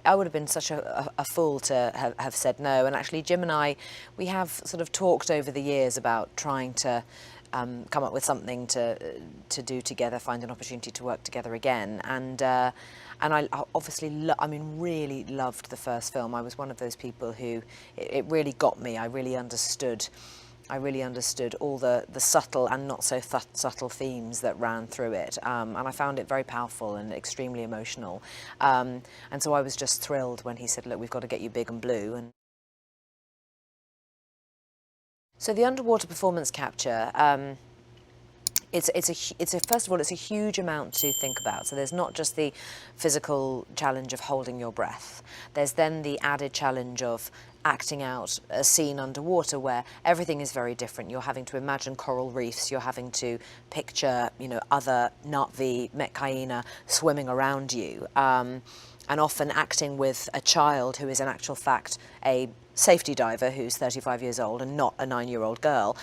I would have been such a fool to have said no. And actually, Jim and I, we have sort of talked over the years about trying to come up with something to do together, find an opportunity to work together again. And I obviously, really loved the first film. I was one of those people who, it really got me. I really understood all the subtle and not so subtle themes that ran through it, and I found it very powerful and extremely emotional. And so I was just thrilled when he said, "Look, we've got to get you big and blue." And so the underwater performance capture. First of all, it's a huge amount to think about. So there's not just the physical challenge of holding your breath. There's then the added challenge of acting out a scene underwater where everything is very different. You're having to imagine coral reefs. You're having to picture, other Na'vi, Metcaina swimming around you. And often acting with a child who is in actual fact a safety diver who's 35 years old and not a 9-year-old girl.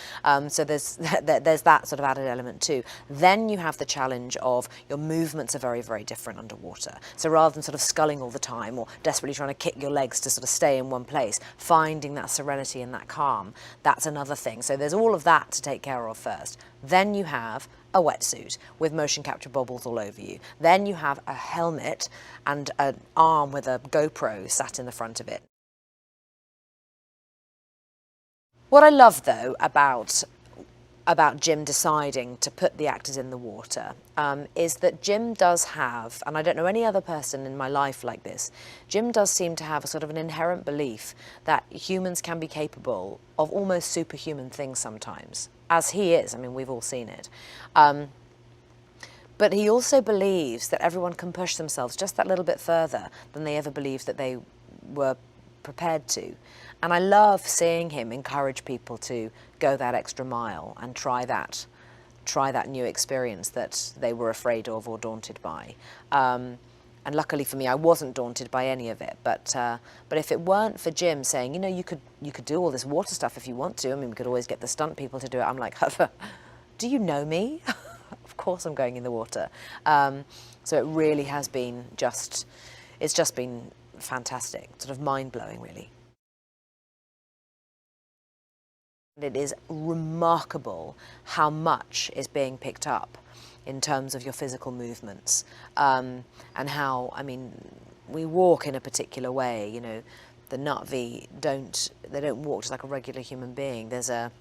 So there's that sort of added element too. Then you have the challenge of your movements are very, very different underwater. So rather than sort of sculling all the time or desperately trying to kick your legs to sort of stay in one place, finding that serenity and that calm, that's another thing. So there's all of that to take care of first. Then you have a wetsuit with motion capture bobbles all over you. Then you have a helmet and an arm with a GoPro sat in the front of it. What I love, though, about Jim deciding to put the actors in the water is that Jim does have, and I don't know any other person in my life like this, Jim does seem to have a sort of an inherent belief that humans can be capable of almost superhuman things sometimes, as he is. I mean, we've all seen it. But he also believes that everyone can push themselves just that little bit further than they ever believed that they were prepared to. And I love seeing him encourage people to go that extra mile and try that new experience that they were afraid of or daunted by. And luckily for me, I wasn't daunted by any of it. But if it weren't for Jim saying, you could do all this water stuff if you want to. I mean, we could always get the stunt people to do it. I'm like, do you know me? Of course I'm going in the water. So it really has been it's just been fantastic, sort of mind-blowing, really. It is remarkable how much is being picked up in terms of your physical movements, and how, we walk in a particular way. The Na'vi don't walk just like a regular human being. There's a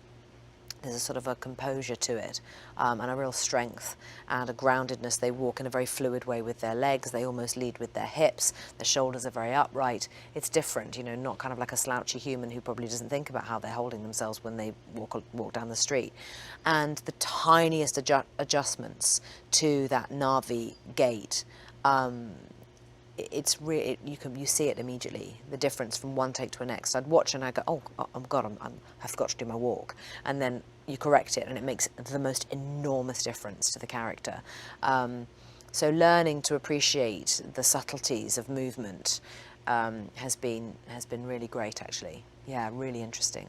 sort of a composure to it, and a real strength and a groundedness. They walk in a very fluid way with their legs. They almost lead with their hips. Their shoulders are very upright. It's different, not kind of like a slouchy human who probably doesn't think about how they're holding themselves when they walk down the street. And the tiniest adjustments to that Na'vi gait, it's really, you see it immediately, the difference from one take to the next. I'd watch and I'd go, oh God, I forgot to do my walk. And then you correct it and it makes the most enormous difference to the character. So learning to appreciate the subtleties of movement has been really great, actually. Yeah, really interesting.